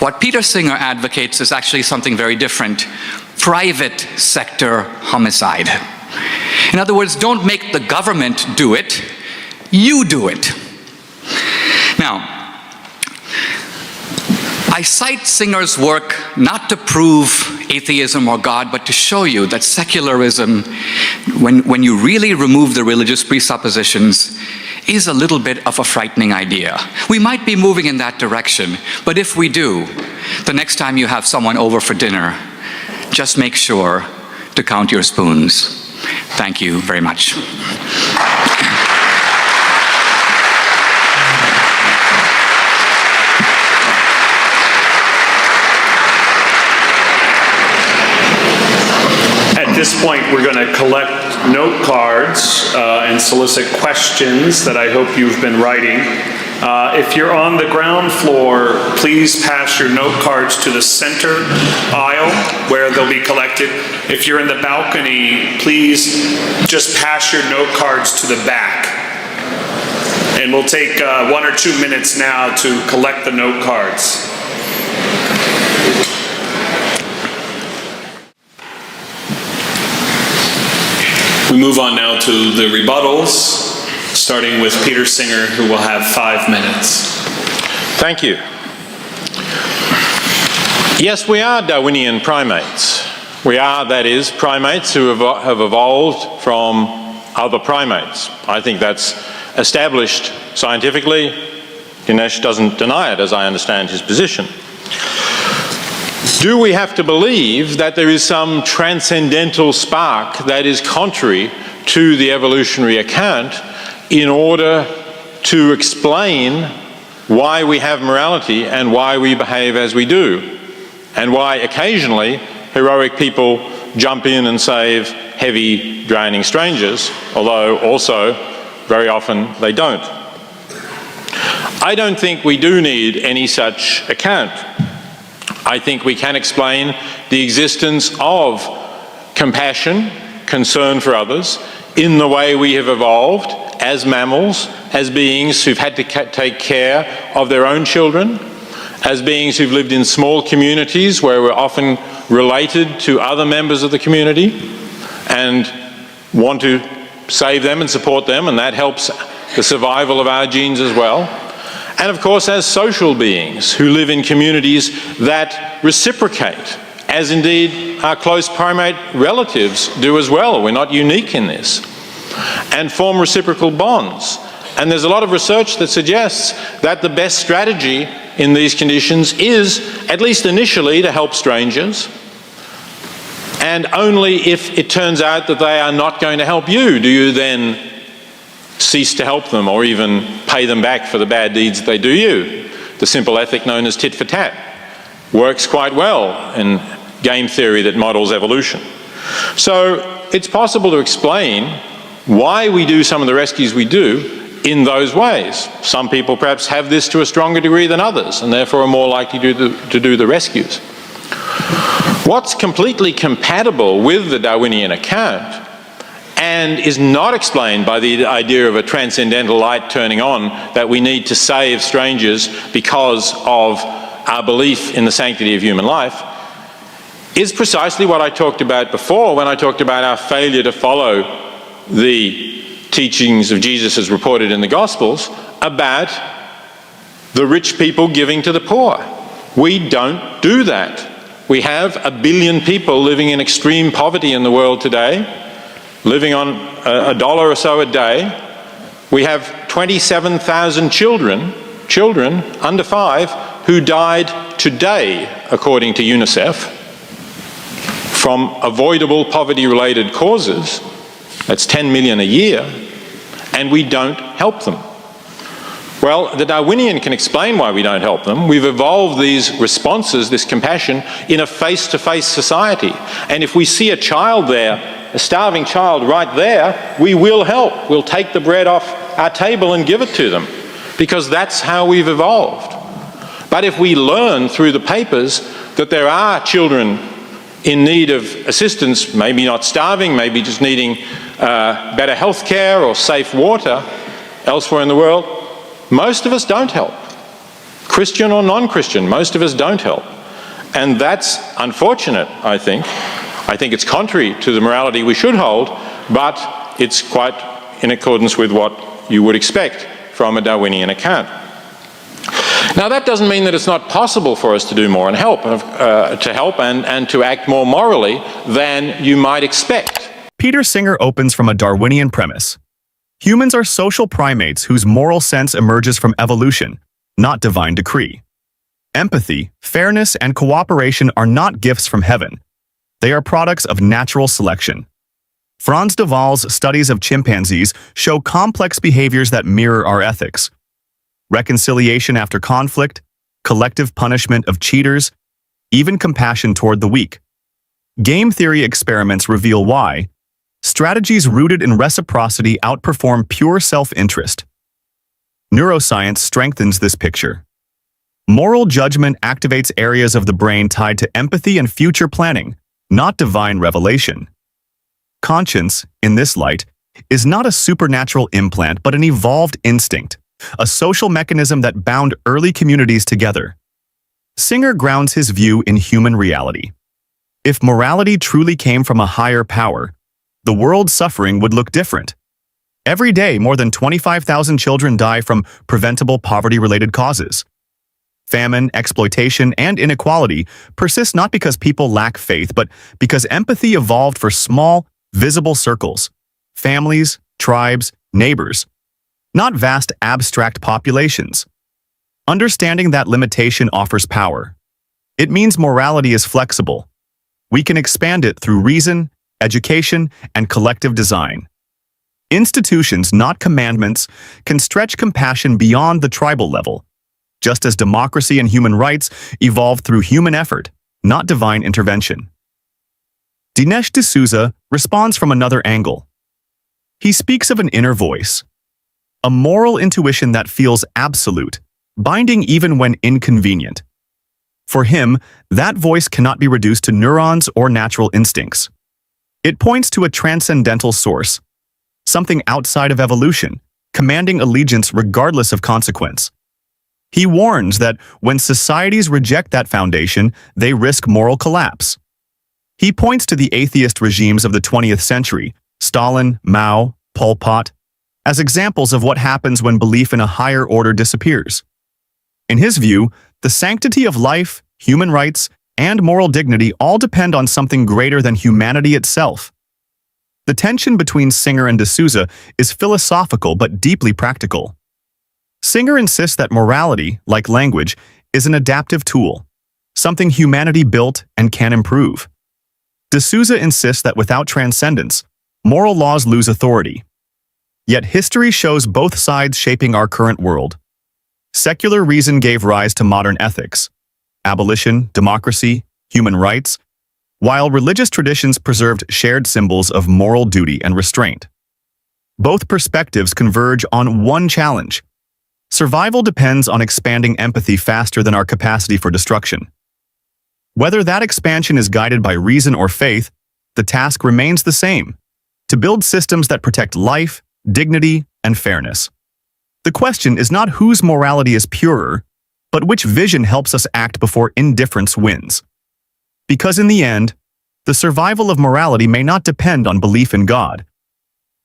What Peter Singer advocates is actually something very different. Private sector homicide. In other words, don't make the government do it, you do it. Now, I cite Singer's work not to prove atheism or God, but to show you that secularism, when you really remove the religious presuppositions, is a little bit of a frightening idea. We might be moving in that direction, but if we do, the next time you have someone over for dinner, just make sure to count your spoons. Thank you very much. At this point, we're going to collect note cards and solicit questions that I hope you've been writing. If you're on the ground floor, please pass your note cards to the center aisle where they'll be collected. If you're in the balcony, please just pass your note cards to the back. And we'll take 1 or 2 minutes now to collect the note cards. We move on now to the rebuttals, starting with Peter Singer, who will have 5 minutes. Thank you. Yes, we are Darwinian primates. We are, that is, primates who have evolved from other primates. I think that's established scientifically. Dinesh doesn't deny it, as I understand his position. Do we have to believe that there is some transcendental spark that is contrary to the evolutionary account in order to explain why we have morality and why we behave as we do, and why occasionally heroic people jump in and save heavy, drowning strangers, although also very often they don't? I don't think we do need any such account. I think we can explain the existence of compassion, concern for others, in the way we have evolved as mammals, as beings who've had to take care of their own children, as beings who've lived in small communities where we're often related to other members of the community and want to save them and support them, and that helps the survival of our genes as well. And of course, as social beings who live in communities that reciprocate, as indeed our close primate relatives do as well. We're not unique in this. And form reciprocal bonds. And there's a lot of research that suggests that the best strategy in these conditions is, at least initially, to help strangers. And only if it turns out that they are not going to help you, do you then cease to help them or even pay them back for the bad deeds that they do you. The simple ethic known as tit for tat works quite well in game theory that models evolution. So it's possible to explain why we do some of the rescues we do in those ways. Some people perhaps have this to a stronger degree than others and therefore are more likely to do the rescues. What's completely compatible with the Darwinian account and is not explained by the idea of a transcendental light turning on that we need to save strangers because of our belief in the sanctity of human life, is precisely what I talked about before when I talked about our failure to follow the teachings of Jesus as reported in the Gospels about the rich people giving to the poor. We don't do that. We have 1 billion people living in extreme poverty in the world today, living on $1 or so a day. We have 27,000 children under 5 who died today, according to UNICEF, from avoidable poverty-related causes. That's 10 million a year, and we don't help them. Well, the Darwinian can explain why we don't help them. We've evolved these responses, this compassion, in a face-to-face society. And if we see a child there, a starving child right there, we will help. We'll take the bread off our table and give it to them, because that's how we've evolved. But if we learn through the papers that there are children in need of assistance, maybe not starving, maybe just needing better health care or safe water elsewhere in the world, most of us don't help. Christian or non-Christian, most of us don't help. And that's unfortunate, I think. I think it's contrary to the morality we should hold, but it's quite in accordance with what you would expect from a Darwinian account. Now, that doesn't mean that it's not possible for us to do more and help, and to act more morally than you might expect. Peter Singer opens from a Darwinian premise. Humans are social primates whose moral sense emerges from evolution, not divine decree. Empathy, fairness, and cooperation are not gifts from heaven. They are products of natural selection. Frans de Waal's studies of chimpanzees show complex behaviors that mirror our ethics. Reconciliation after conflict, collective punishment of cheaters, even compassion toward the weak. Game theory experiments reveal why strategies rooted in reciprocity outperform pure self-interest. Neuroscience strengthens this picture. Moral judgment activates areas of the brain tied to empathy and future planning, not divine revelation. Conscience, in this light, is not a supernatural implant but an evolved instinct, a social mechanism that bound early communities together. Singer grounds his view in human reality. If morality truly came from a higher power, the world's suffering would look different. Every day, more than 25,000 children die from preventable poverty-related causes. Famine, exploitation, and inequality persist not because people lack faith, but because empathy evolved for small, visible circles, families, tribes, neighbors, not vast abstract populations. Understanding that limitation offers power. It means morality is flexible. We can expand it through reason, education, and collective design. Institutions, not commandments, can stretch compassion beyond the tribal level, just as democracy and human rights evolve through human effort, not divine intervention. Dinesh D'Souza responds from another angle. He speaks of an inner voice, a moral intuition that feels absolute, binding even when inconvenient. For him, that voice cannot be reduced to neurons or natural instincts. It points to a transcendental source, something outside of evolution, commanding allegiance regardless of consequence. He warns that when societies reject that foundation, they risk moral collapse. He points to the atheist regimes of the 20th century, Stalin, Mao, Pol Pot, as examples of what happens when belief in a higher order disappears. In his view, the sanctity of life, human rights, and moral dignity all depend on something greater than humanity itself. The tension between Singer and D'Souza is philosophical but deeply practical. Singer insists that morality, like language, is an adaptive tool, something humanity built and can improve. D'Souza insists that without transcendence, moral laws lose authority. Yet history shows both sides shaping our current world. Secular reason gave rise to modern ethics, abolition, democracy, human rights, while religious traditions preserved shared symbols of moral duty and restraint. Both perspectives converge on one challenge. Survival depends on expanding empathy faster than our capacity for destruction. Whether that expansion is guided by reason or faith, the task remains the same: to build systems that protect life, dignity, and fairness. The question is not whose morality is purer, but which vision helps us act before indifference wins. Because in the end, the survival of morality may not depend on belief in God,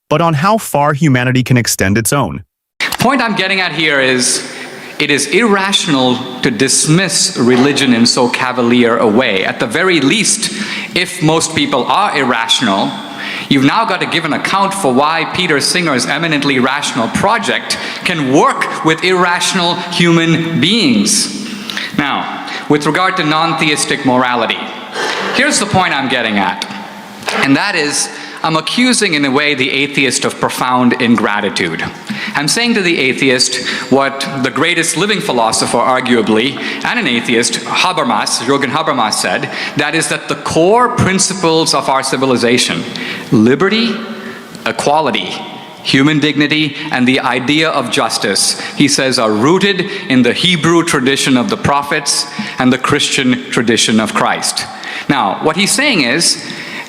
but on how far humanity can extend its own. The point I'm getting at here is, it is irrational to dismiss religion in so cavalier a way. At the very least, if most people are irrational, you've now got to give an account for why Peter Singer's eminently rational project can work with irrational human beings. Now, with regard to non-theistic morality, here's the point I'm getting at, and that is, I'm accusing in a way the atheist of profound ingratitude. I'm saying to the atheist what the greatest living philosopher, arguably, and an atheist, Jürgen Habermas said, that is that the core principles of our civilization, liberty, equality, human dignity, and the idea of justice, he says, are rooted in the Hebrew tradition of the prophets and the Christian tradition of Christ. Now, what he's saying is,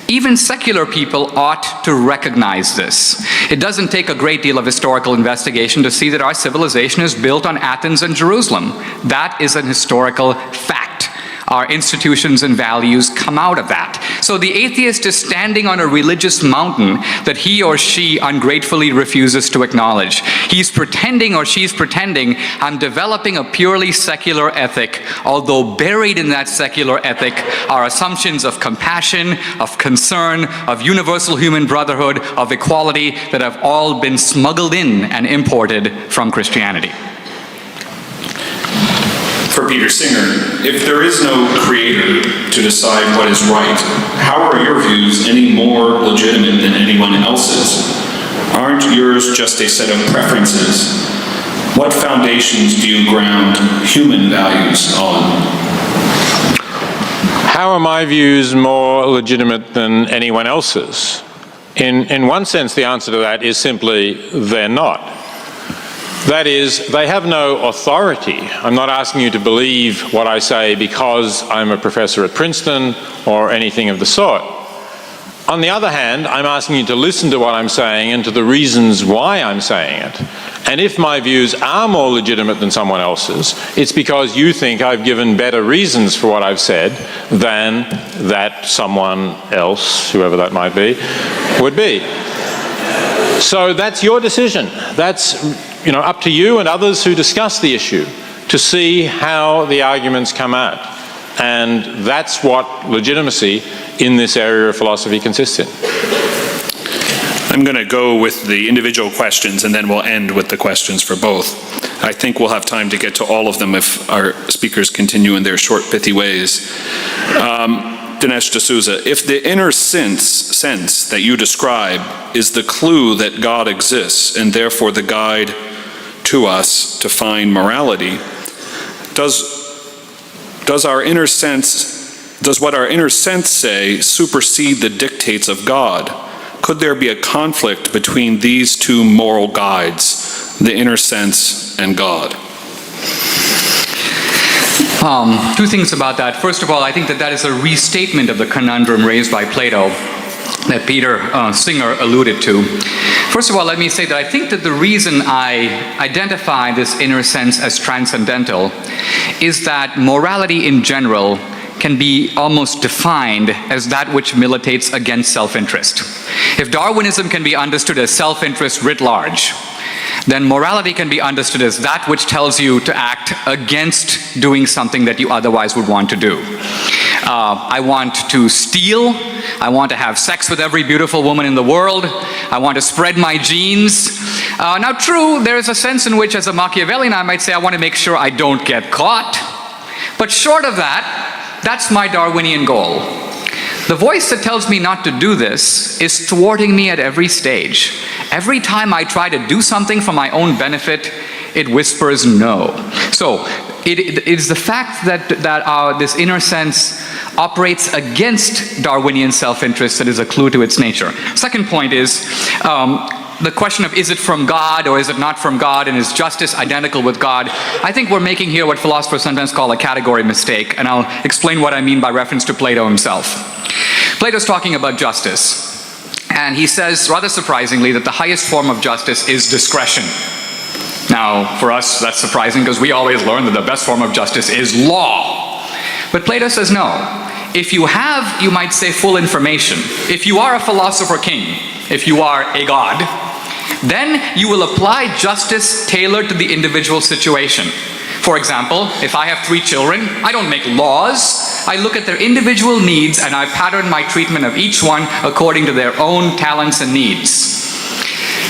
even secular people ought to recognize this. It doesn't take a great deal of historical investigation to see that our civilization is built on Athens and Jerusalem. That is an historical fact. Our institutions and values come out of that. So the atheist is standing on a religious mountain that he or she ungratefully refuses to acknowledge. He's pretending or she's pretending, I'm developing a purely secular ethic, although buried in that secular ethic are assumptions of compassion, of concern, of universal human brotherhood, of equality that have all been smuggled in and imported from Christianity. For Peter Singer, if there is no creator to decide what is right, how are your views any more legitimate than anyone else's? Aren't yours just a set of preferences? What foundations do you ground human values on? How are my views more legitimate than anyone else's? In one sense, the answer to that is simply they're not. That is, they have no authority. I'm not asking you to believe what I say because I'm a professor at Princeton or anything of the sort. On the other hand, I'm asking you to listen to what I'm saying and to the reasons why I'm saying it. And if my views are more legitimate than someone else's, it's because you think I've given better reasons for what I've said than that someone else, whoever that might be, would be. So that's your decision. That's up to you and others who discuss the issue to see how the arguments come out. And that's what legitimacy in this area of philosophy consists in. I'm going to go with the individual questions and then we'll end with the questions for both. I think we'll have time to get to all of them if our speakers continue in their short, pithy ways. Dinesh D'Souza, if the inner sense that you describe is the clue that God exists and therefore the guide to us to find morality, does what our inner sense say supersede the dictates of God? Could there be a conflict between these two moral guides, the inner sense and God? Two things about that. First of all, I think that is a restatement of the conundrum raised by Plato that Peter Singer alluded to. First of all, let me say that I think that the reason I identify this inner sense as transcendental is that morality in general can be almost defined as that which militates against self-interest. If Darwinism can be understood as self-interest writ large, then morality can be understood as that which tells you to act against doing something that you otherwise would want to do. I want to steal. I want to have sex with every beautiful woman in the world. I want to spread my genes. Now, true, there is a sense in which, as a Machiavellian, I might say I want to make sure I don't get caught. But short of that, that's my Darwinian goal. The voice that tells me not to do this is thwarting me at every stage. Every time I try to do something for my own benefit, it whispers no. So it is the fact that this inner sense operates against Darwinian self-interest that is a clue to its nature. Second point is the question of is it from God or is it not from God, and is justice identical with God? I think we're making here what philosophers sometimes call a category mistake, and I'll explain what I mean by reference to Plato himself. Plato's talking about justice, and he says, rather surprisingly, that the highest form of justice is discretion. Now, for us, that's surprising because we always learn that the best form of justice is law. But Plato says no. If you have, you might say, full information, if you are a philosopher king, if you are a god, then you will apply justice tailored to the individual situation. For example, if I have 3 children, I don't make laws. I look at their individual needs and I pattern my treatment of each one according to their own talents and needs.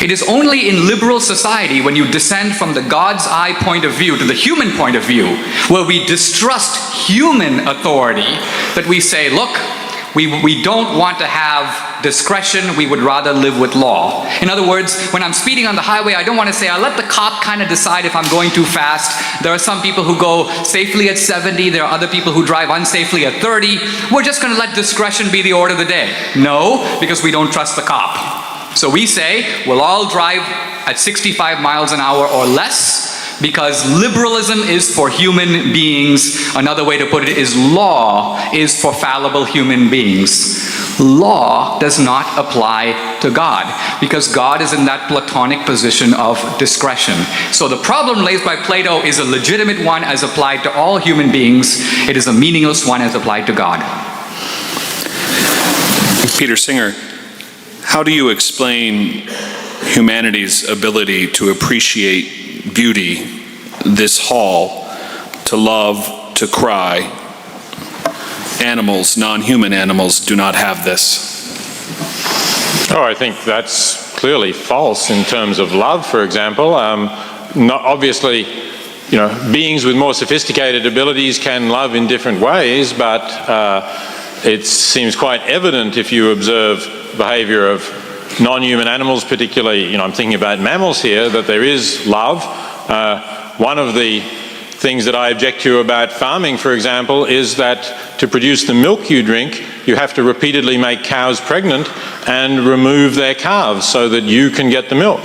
It is only in liberal society, when you descend from the God's eye point of view to the human point of view, where we distrust human authority, that we say, look, we don't want to have discretion, we would rather live with law. In other words, when I'm speeding on the highway, I don't want to say, I'll let the cop kind of decide if I'm going too fast. There are some people who go safely at 70, there are other people who drive unsafely at 30. We're just going to let discretion be the order of the day. No, because we don't trust the cop. So we say, we'll all drive at 65 miles an hour or less, because liberalism is for human beings. Another way to put it is law is for fallible human beings. law does not apply to God, because God is in that Platonic position of discretion. So the problem raised by Plato is a legitimate one as applied to all human beings. It is a meaningless one as applied to God. Peter Singer, how do you explain humanity's ability to appreciate beauty, this hall, to love, to cry? Animals, non-human animals, do not have this. Oh, I think that's clearly false in terms of love, for example. Not obviously, beings with more sophisticated abilities can love in different ways, but it seems quite evident if you observe behavior of non-human animals, particularly, I'm thinking about mammals here, that there is love. One of the things that I object to about farming, for example, is that to produce the milk you drink, you have to repeatedly make cows pregnant and remove their calves so that you can get the milk.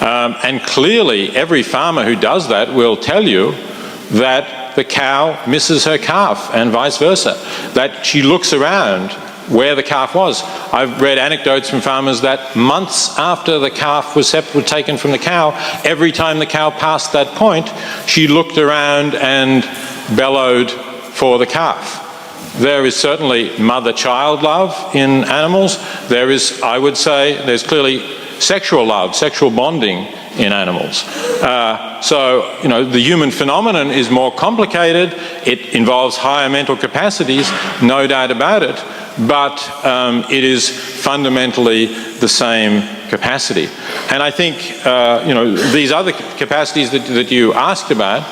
And clearly, every farmer who does that will tell you that the cow misses her calf and vice versa, that she looks around where the calf was. I've read anecdotes from farmers that months after the calf was taken from the cow, every time the cow passed that point, she looked around and bellowed for the calf. There is certainly mother-child love in animals. There is, I would say, there's clearly sexual love, sexual bonding in animals. So, the human phenomenon is more complicated. It involves higher mental capacities, no doubt about it, but it is fundamentally the same capacity. And I think, these other capacities that you asked about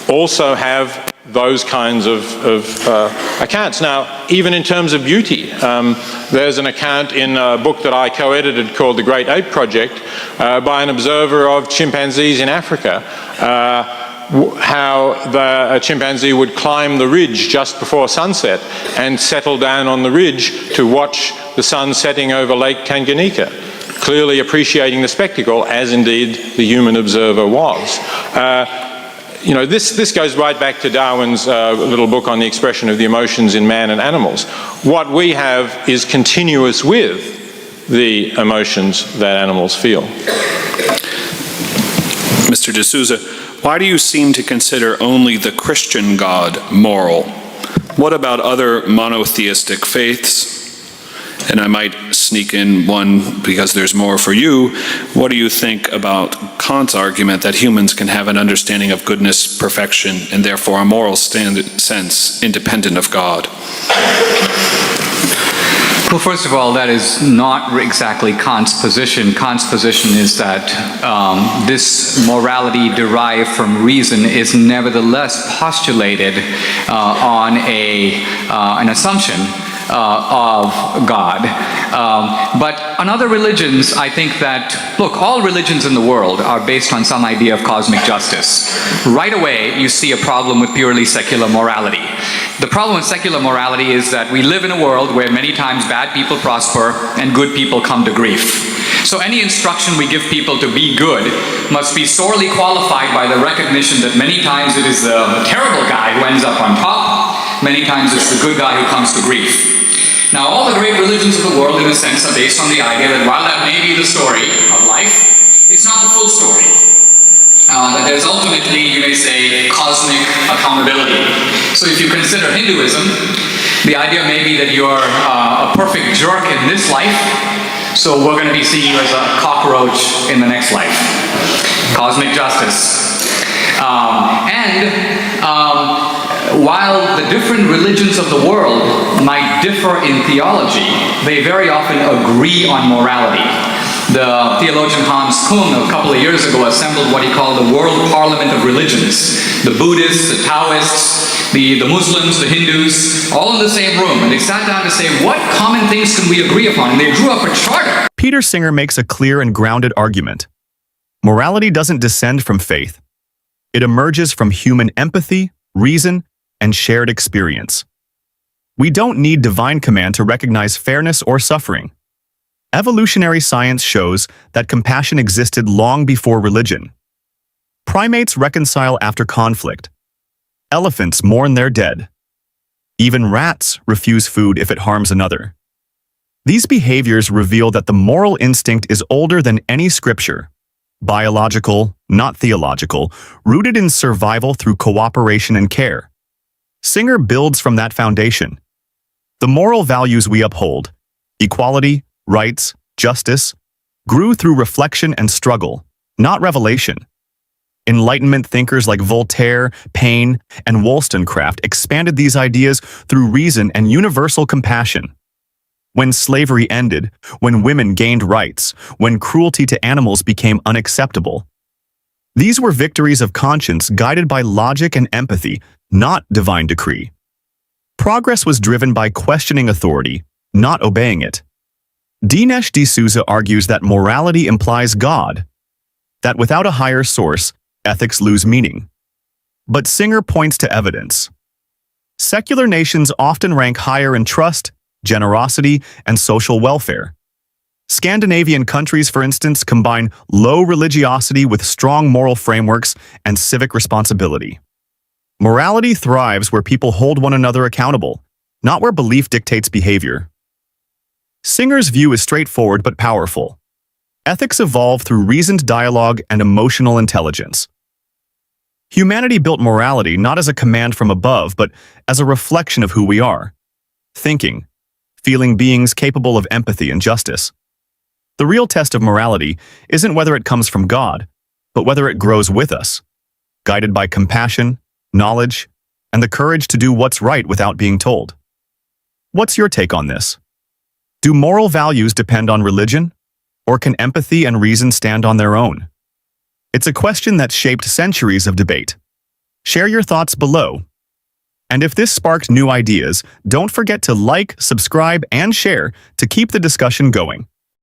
also have those kinds of accounts. Now, even in terms of beauty, there's an account in a book that I co-edited called The Great Ape Project by an observer of chimpanzees in Africa, how a chimpanzee would climb the ridge just before sunset and settle down on the ridge to watch the sun setting over Lake Tanganyika, clearly appreciating the spectacle, as indeed the human observer was. This goes right back to Darwin's little book on the expression of the emotions in man and animals. What we have is continuous with the emotions that animals feel. Mr. D'Souza, why do you seem to consider only the Christian God moral? What about other monotheistic faiths? And I might sneak in one because there's more for you. What do you think about Kant's argument that humans can have an understanding of goodness, perfection, and therefore a moral sense independent of God? Well, first of all, that is not exactly Kant's position. Kant's position is that this morality derived from reason is nevertheless postulated on an assumption of God. But on other religions, I think that, look, all religions in the world are based on some idea of cosmic justice. Right away, you see a problem with purely secular morality. The problem with secular morality is that we live in a world where many times bad people prosper and good people come to grief. So any instruction we give people to be good must be sorely qualified by the recognition that many times it is the terrible guy who ends up on top, many times it's the good guy who comes to grief. Now, all the great religions of the world, in a sense, are based on the idea that while that may be the story of life, it's not the full story. That there's ultimately, you may say, cosmic accountability. So if you consider Hinduism, the idea may be that you're a perfect jerk in this life, so we're going to be seeing you as a cockroach in the next life. Cosmic justice. While the different religions of the world might differ in theology, they very often agree on morality. The theologian Hans Kuhn a couple of years ago assembled what he called the World Parliament of Religions. The Buddhists, the Taoists, the Muslims, the Hindus, all in the same room. And they sat down to say, what common things can we agree upon? And they drew up a charter. Peter Singer makes a clear and grounded argument. Morality doesn't descend from faith. It emerges from human empathy, reason, and shared experience. We don't need divine command to recognize fairness or suffering. Evolutionary science shows that compassion existed long before religion. Primates reconcile after conflict. Elephants mourn their dead. Even rats refuse food if it harms another. These behaviors reveal that the moral instinct is older than any scripture, biological, not theological, rooted in survival through cooperation and care. Singer builds from that foundation. The moral values we uphold, equality, rights, justice, grew through reflection and struggle, not revelation. Enlightenment thinkers like Voltaire, Paine, and Wollstonecraft expanded these ideas through reason and universal compassion. When slavery ended, when women gained rights, when cruelty to animals became unacceptable. These were victories of conscience guided by logic and empathy, not divine decree. Progress was driven by questioning authority, not obeying it. Dinesh D'Souza argues that morality implies God, that without a higher source, ethics lose meaning. But Singer points to evidence. Secular nations often rank higher in trust, generosity, and social welfare. Scandinavian countries, for instance, combine low religiosity with strong moral frameworks and civic responsibility. Morality thrives where people hold one another accountable, not where belief dictates behavior. Singer's view is straightforward but powerful. Ethics evolve through reasoned dialogue and emotional intelligence. Humanity built morality not as a command from above, but as a reflection of who we are. Thinking, feeling beings capable of empathy and justice. The real test of morality isn't whether it comes from God, but whether it grows with us, guided by compassion, knowledge, and the courage to do what's right without being told. What's your take on this? Do moral values depend on religion, or can empathy and reason stand on their own? It's a question that shaped centuries of debate. Share your thoughts below. And if this sparked new ideas, don't forget to like, subscribe, and share to keep the discussion going.